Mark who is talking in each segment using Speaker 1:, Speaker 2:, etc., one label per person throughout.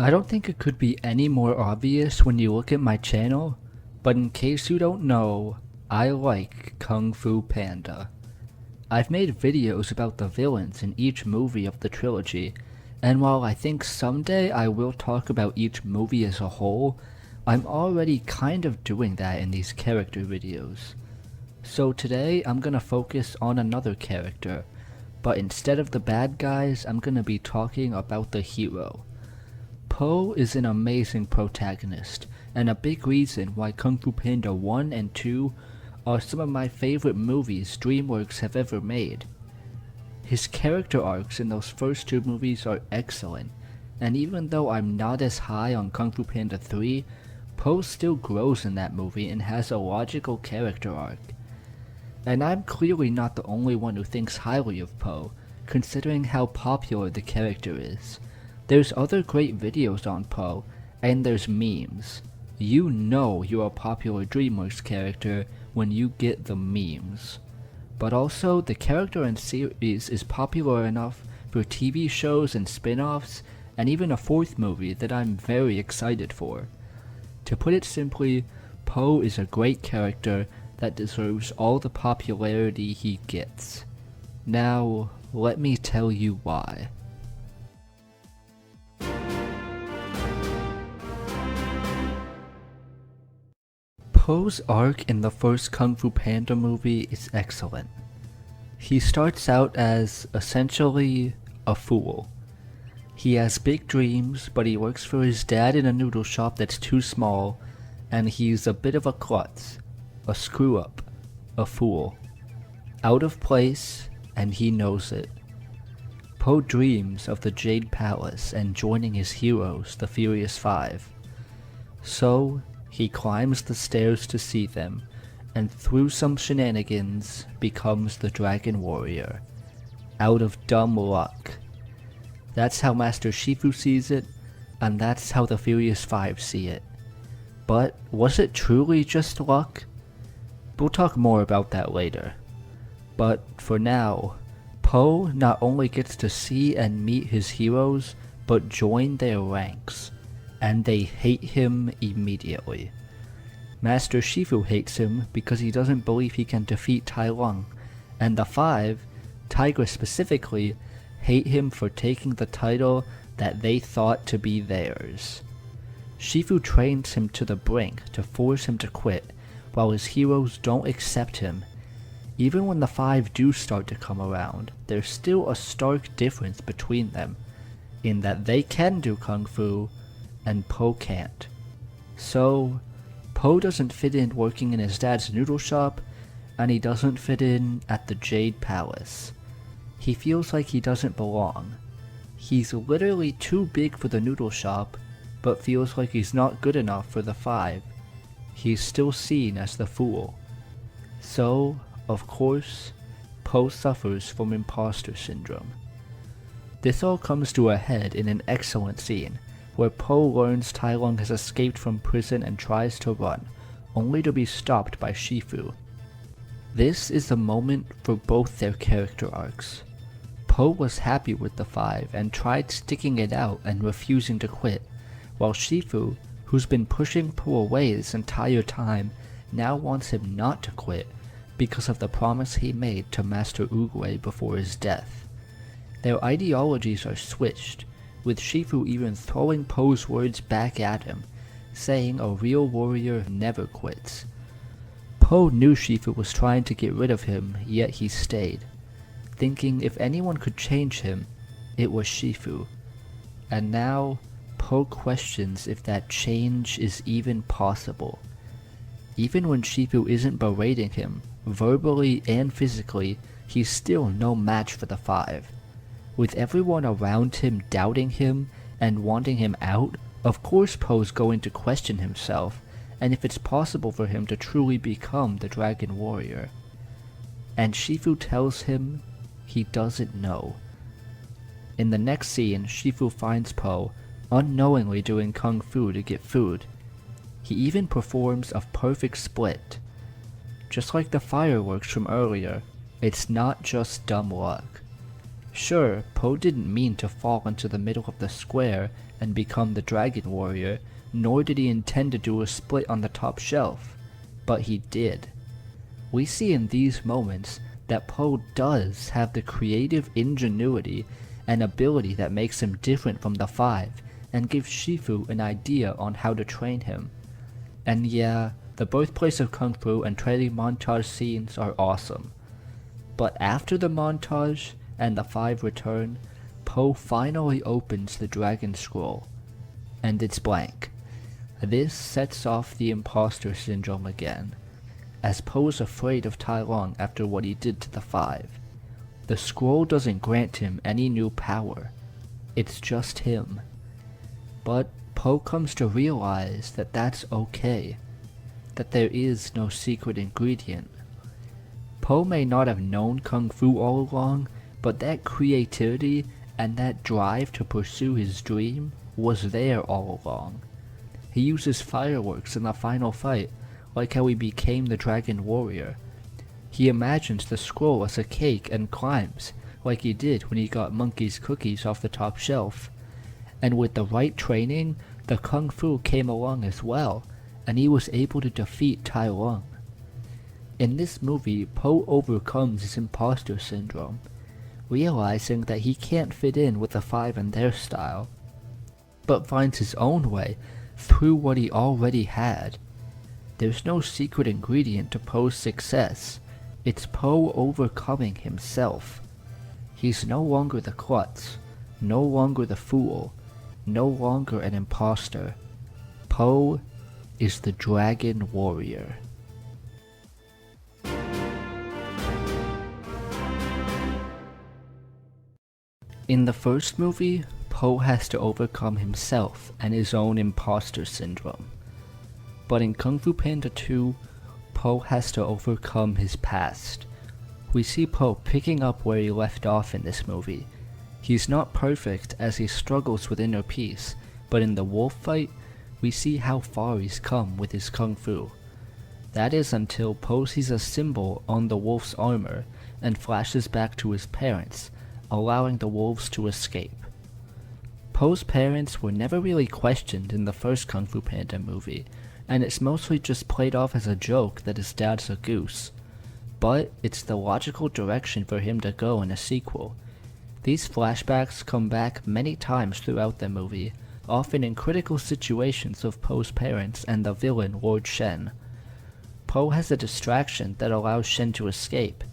Speaker 1: I don't think it could be any more obvious when you look at my channel, but in case you don't know, I like Kung Fu Panda. I've made videos about the villains in each movie of the trilogy, and while I think someday I will talk about each movie as a whole, I'm already kind of doing that in these character videos. So today I'm gonna focus on another character, but instead of the bad guys, I'm gonna be talking about the hero. Po is an amazing protagonist, and a big reason why Kung Fu Panda 1 and 2 are some of my favorite movies DreamWorks have ever made. His character arcs in those first two movies are excellent, and even though I'm not as high on Kung Fu Panda 3, Po still grows in that movie and has a logical character arc. And I'm clearly not the only one who thinks highly of Po, considering how popular the character is. There's other great videos on Po, and there's memes. You know you're a popular DreamWorks character when you get the memes. But also, the character and series is popular enough for TV shows and spin-offs, and even a fourth movie that I'm very excited for. To put it simply, Po is a great character that deserves all the popularity he gets. Now, let me tell you why. Po's arc in the first Kung Fu Panda movie is excellent. He starts out as essentially a fool. He has big dreams, but he works for his dad in a noodle shop that's too small, and he's a bit of a klutz, a screw-up, a fool. Out of place, and he knows it. Po dreams of the Jade Palace and joining his heroes, the Furious Five. So, he climbs the stairs to see them, and through some shenanigans, becomes the Dragon Warrior. Out of dumb luck. That's how Master Shifu sees it, and that's how the Furious Five see it. But was it truly just luck? We'll talk more about that later. But for now, Po not only gets to see and meet his heroes, but join their ranks. And they hate him immediately. Master Shifu hates him because he doesn't believe he can defeat Tai Lung, and the Five, Tiger specifically, hate him for taking the title that they thought to be theirs. Shifu trains him to the brink to force him to quit, while his heroes don't accept him. Even when the Five do start to come around, there's still a stark difference between them, in that they can do Kung Fu, and Po can't. So, Po doesn't fit in working in his dad's noodle shop, and he doesn't fit in at the Jade Palace. He feels like he doesn't belong. He's literally too big for the noodle shop, but feels like he's not good enough for the Five. He's still seen as the fool. So, of course, Po suffers from imposter syndrome. This all comes to a head in an excellent scene, where Po learns Tai Lung has escaped from prison and tries to run, only to be stopped by Shifu. This is the moment for both their character arcs. Po was happy with the Five and tried sticking it out and refusing to quit, while Shifu, who's been pushing Po away this entire time, now wants him not to quit because of the promise he made to Master Oogway before his death. Their ideologies are switched, with Shifu even throwing Po's words back at him, saying a real warrior never quits. Po knew Shifu was trying to get rid of him, yet he stayed, thinking if anyone could change him, it was Shifu. And now, Po questions if that change is even possible. Even when Shifu isn't berating him, verbally and physically, he's still no match for the Five. With everyone around him doubting him and wanting him out, of course Po's going to question himself, and if it's possible for him to truly become the Dragon Warrior. And Shifu tells him he doesn't know. In the next scene, Shifu finds Po unknowingly doing Kung Fu to get food. He even performs a perfect split. Just like the fireworks from earlier, it's not just dumb luck. Sure, Po didn't mean to fall into the middle of the square and become the Dragon Warrior, nor did he intend to do a split on the top shelf, but he did. We see in these moments that Po does have the creative ingenuity and ability that makes him different from the five and gives Shifu an idea on how to train him. And yeah, the birthplace of Kung Fu and training montage scenes are awesome. But after the montage and the five return, Po finally opens the Dragon Scroll, and it's blank. This sets off the imposter syndrome again, as Po's afraid of Tai Lung after what he did to the five. The scroll doesn't grant him any new power, it's just him. But Po comes to realize that that's okay, that there is no secret ingredient. Po may not have known Kung Fu all along, but that creativity and that drive to pursue his dream was there all along. He uses fireworks in the final fight, like how he became the Dragon Warrior. He imagines the scroll as a cake and climbs, like he did when he got Monkey's cookies off the top shelf. And with the right training, the Kung Fu came along as well, and he was able to defeat Tai Lung. In this movie, Po overcomes his imposter syndrome, realizing that he can't fit in with the five and their style, but finds his own way through what he already had. There's no secret ingredient to Po's success, it's Po overcoming himself. He's no longer the klutz, no longer the fool, no longer an imposter. Po is the Dragon Warrior. In the first movie, Po has to overcome himself and his own imposter syndrome. But in Kung Fu Panda 2, Po has to overcome his past. We see Po picking up where he left off in this movie. He's not perfect as he struggles with inner peace, but in the wolf fight, we see how far he's come with his Kung Fu. That is until Po sees a symbol on the wolf's armor and flashes back to his parents, allowing the wolves to escape. Po's parents were never really questioned in the first Kung Fu Panda movie, and it's mostly just played off as a joke that his dad's a goose. But it's the logical direction for him to go in a sequel. These flashbacks come back many times throughout the movie, often in critical situations of Po's parents and the villain Lord Shen. Po has a distraction that allows Shen to escape.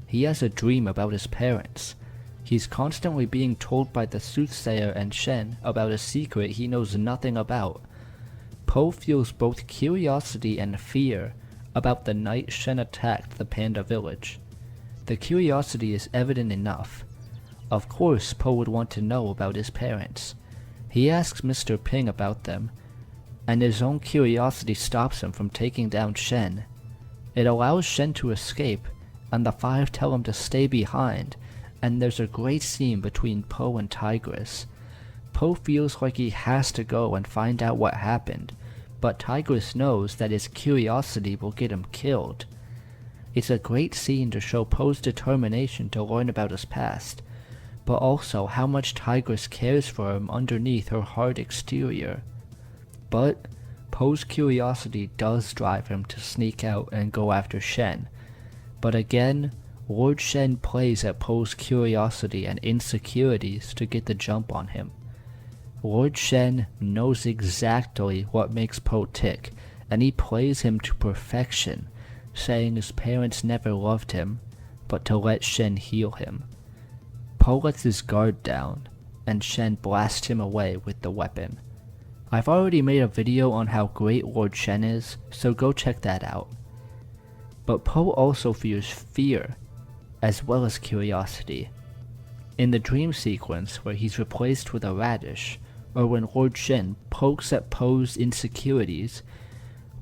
Speaker 1: He has a dream about his parents. He's constantly being told by the soothsayer and Shen about a secret he knows nothing about. Po feels both curiosity and fear about the night Shen attacked the panda village. The curiosity is evident enough. Of course Po would want to know about his parents. He asks Mr. Ping about them, and his own curiosity stops him from taking down Shen. It allows Shen to escape, and the five tell him to stay behind, and there's a great scene between Po and Tigress. Po feels like he has to go and find out what happened, but Tigress knows that his curiosity will get him killed. It's a great scene to show Po's determination to learn about his past, but also how much Tigress cares for him underneath her hard exterior. But Po's curiosity does drive him to sneak out and go after Shen. But again, Lord Shen plays at Po's curiosity and insecurities to get the jump on him. Lord Shen knows exactly what makes Po tick, and he plays him to perfection, saying his parents never loved him, but to let Shen heal him. Po lets his guard down, and Shen blasts him away with the weapon. I've already made a video on how great Lord Shen is, so go check that out. But Po also feels fear, as well as curiosity. In the dream sequence where he's replaced with a radish, or when Lord Shen pokes at Po's insecurities,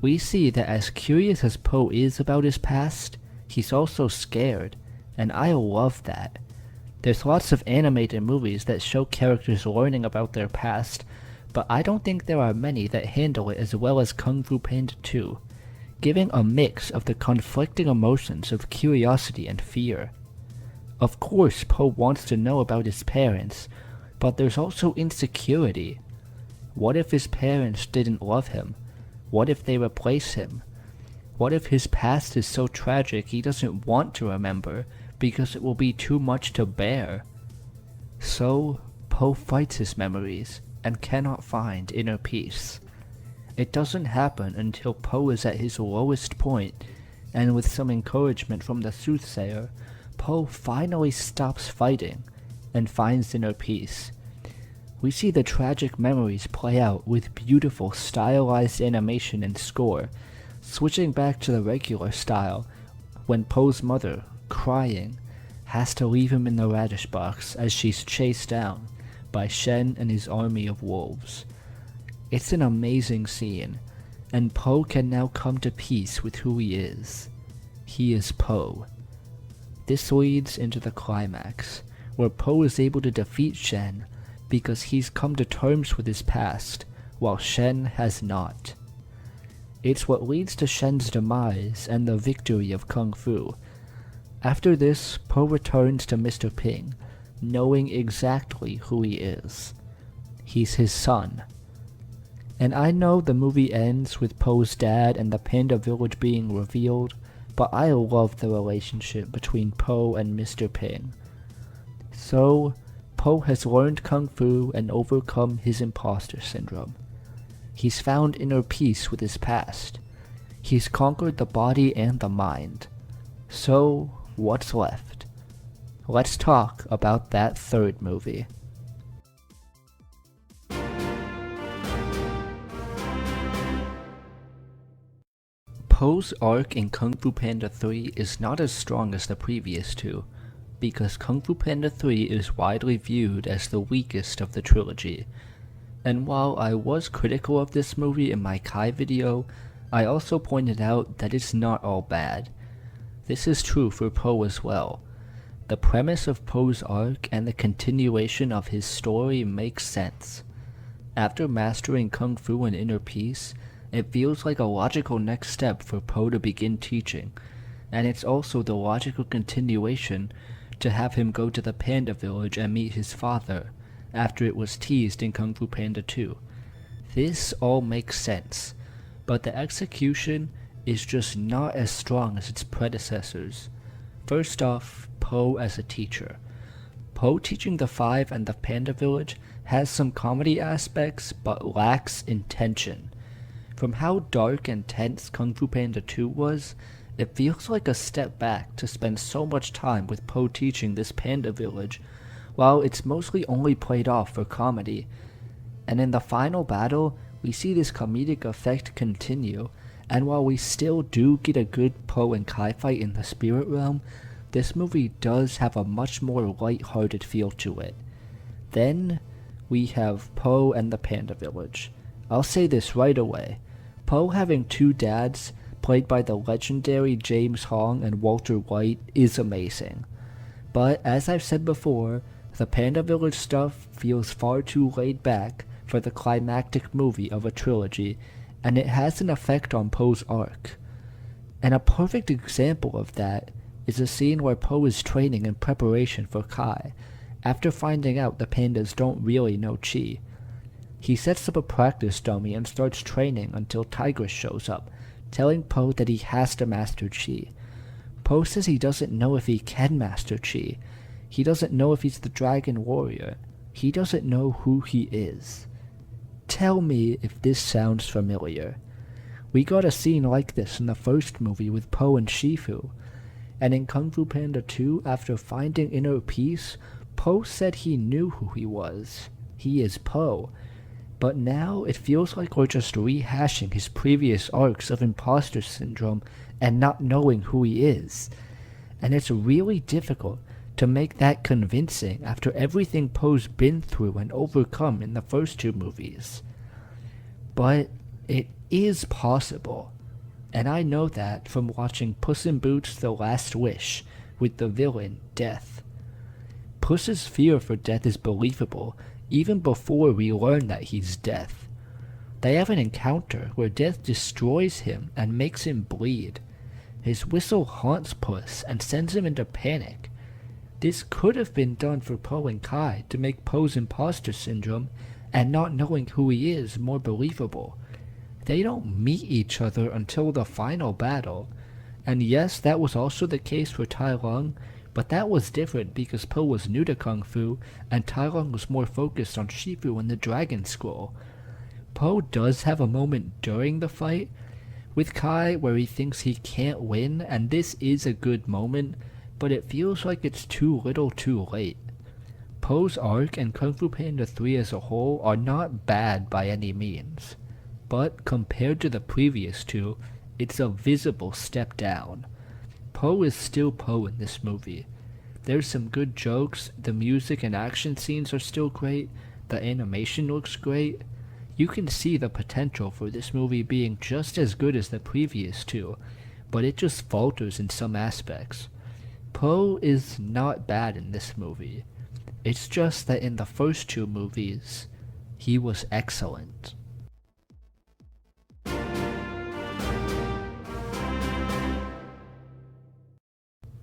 Speaker 1: we see that as curious as Po is about his past, he's also scared, and I love that. There's lots of animated movies that show characters learning about their past, but I don't think there are many that handle it as well as Kung Fu Panda 2. Giving a mix of the conflicting emotions of curiosity and fear. Of course, Poe wants to know about his parents, but there's also insecurity. What if his parents didn't love him? What if they replace him? What if his past is so tragic he doesn't want to remember because it will be too much to bear? So, Poe fights his memories and cannot find inner peace. It doesn't happen until Poe is at his lowest point, and with some encouragement from the soothsayer, Poe finally stops fighting and finds inner peace. We see the tragic memories play out with beautiful stylized animation and score, switching back to the regular style when Poe's mother, crying, has to leave him in the radish box as she's chased down by Shen and his army of wolves. It's an amazing scene, and Poe can now come to peace with who he is. He is Poe. This leads into the climax, where Poe is able to defeat Shen because he's come to terms with his past, while Shen has not. It's what leads to Shen's demise and the victory of Kung Fu. After this, Poe returns to Mr. Ping, knowing exactly who he is. He's his son. And I know the movie ends with Poe's dad and the Panda Village being revealed, but I love the relationship between Poe and Mr. Ping. So, Poe has learned Kung Fu and overcome his imposter syndrome. He's found inner peace with his past. He's conquered the body and the mind. So, what's left? Let's talk about that third movie. Poe's arc in Kung Fu Panda 3 is not as strong as the previous two, because Kung Fu Panda 3 is widely viewed as the weakest of the trilogy. And while I was critical of this movie in my Kai video, I also pointed out that it's not all bad. This is true for Poe as well. The premise of Poe's arc and the continuation of his story makes sense. After mastering Kung Fu and inner peace, it feels like a logical next step for Poe to begin teaching, and it's also the logical continuation to have him go to the Panda Village and meet his father, after it was teased in Kung Fu Panda 2. This all makes sense, but the execution is just not as strong as its predecessors. First off, Poe as a teacher. Poe teaching the Five and the Panda Village has some comedy aspects, but lacks intention. From how dark and tense Kung Fu Panda 2 was, it feels like a step back to spend so much time with Poe teaching this Panda Village, while it's mostly only played off for comedy. And in the final battle, we see this comedic effect continue, and while we still do get a good Poe and Kai fight in the spirit realm, this movie does have a much more light-hearted feel to it. Then, we have Poe and the Panda Village. I'll say this right away. Poe having two dads, played by the legendary James Hong and Walter White, is amazing. But as I've said before, the Panda Village stuff feels far too laid back for the climactic movie of a trilogy, and it has an effect on Poe's arc. And a perfect example of that is a scene where Poe is training in preparation for Kai, after finding out the pandas don't really know Chi. He sets up a practice dummy and starts training until Tigress shows up, telling Poe that he has to master Chi. Poe says he doesn't know if he can master Chi. He doesn't know if he's the dragon warrior. He doesn't know who he is. Tell me if this sounds familiar. We got a scene like this in the first movie with Poe and Shifu, and in Kung Fu Panda 2, after finding inner peace, Poe said he knew who he was. He is Poe. But now it feels like we're just rehashing his previous arcs of imposter syndrome and not knowing who he is. And it's really difficult to make that convincing after everything Poe's been through and overcome in the first two movies. But it is possible, and I know that from watching Puss in Boots: The Last Wish with the villain, Death. Puss's fear for death is believable even before we learn that he's Death. They have an encounter where Death destroys him and makes him bleed. His whistle haunts Puss and sends him into panic. This could have been done for Po and Kai to make Po's imposter syndrome and not knowing who he is more believable. They don't meet each other until the final battle. And yes, that was also the case for Tai Lung, but that was different because Po was new to Kung Fu and Tai Lung was more focused on Shifu and the Dragon Scroll. Po does have a moment during the fight with Kai where he thinks he can't win, and this is a good moment, but it feels like it's too little too late. Po's arc and Kung Fu Panda 3 as a whole are not bad by any means, but compared to the previous two, it's a visible step down. Po is still Po in this movie. There's some good jokes, the music and action scenes are still great, the animation looks great. You can see the potential for this movie being just as good as the previous two, but it just falters in some aspects. Po is not bad in this movie. It's just that in the first two movies, he was excellent.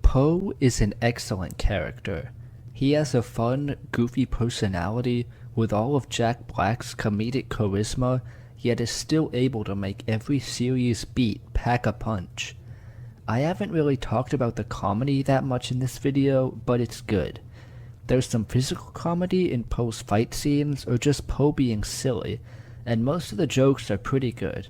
Speaker 1: Po is an excellent character. He has a fun, goofy personality with all of Jack Black's comedic charisma, yet is still able to make every serious beat pack a punch. I haven't really talked about the comedy that much in this video, but it's good. There's some physical comedy in Po's fight scenes, or just Po being silly, and most of the jokes are pretty good.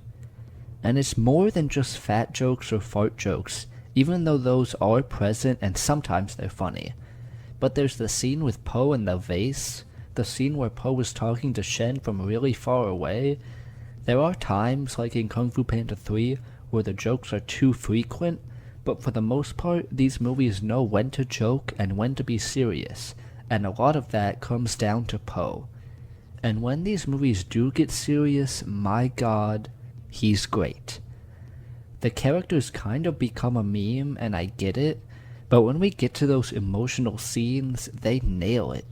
Speaker 1: And it's more than just fat jokes or fart jokes, even though those are present and sometimes they're funny. But there's the scene with Po and the vase, the scene where Po is talking to Shen from really far away. There are times, like in Kung Fu Panda 3, where the jokes are too frequent, but for the most part, these movies know when to joke and when to be serious, and a lot of that comes down to Po. And when these movies do get serious, my god, he's great. The characters kind of become a meme, and I get it, but when we get to those emotional scenes, they nail it.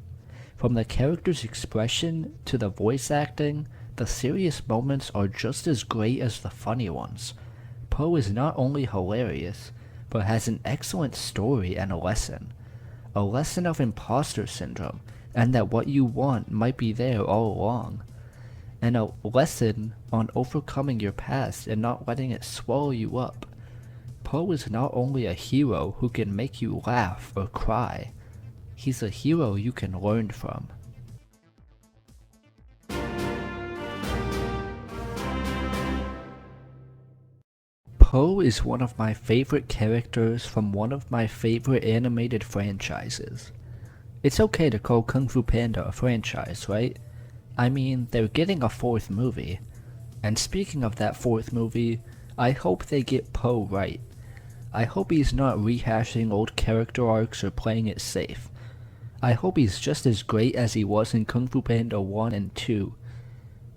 Speaker 1: From the character's expression to the voice acting, the serious moments are just as great as the funny ones. Po is not only hilarious, but has an excellent story and a lesson of imposter syndrome, and that what you want might be there all along. And a lesson on overcoming your past and not letting it swallow you up. Po is not only a hero who can make you laugh or cry, he's a hero you can learn from. Po is one of my favorite characters from one of my favorite animated franchises. It's okay to call Kung Fu Panda a franchise, right? I mean, they're getting a fourth movie. And speaking of that fourth movie, I hope they get Po right. I hope he's not rehashing old character arcs or playing it safe. I hope he's just as great as he was in Kung Fu Panda 1 and 2.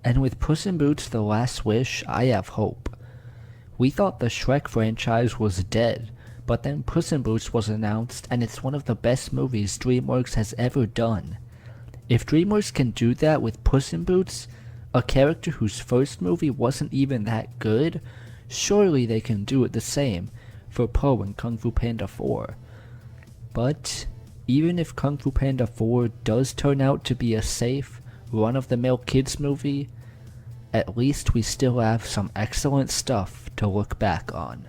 Speaker 1: And with Puss in Boots: The Last Wish, I have hope. We thought the Shrek franchise was dead, but then Puss in Boots was announced and it's one of the best movies DreamWorks has ever done. If DreamWorks can do that with Puss in Boots, a character whose first movie wasn't even that good, surely they can do it the same for Po in Kung Fu Panda 4. But even if Kung Fu Panda 4 does turn out to be a safe, run-of-the-mill kids movie, at least we still have some excellent stuff to look back on.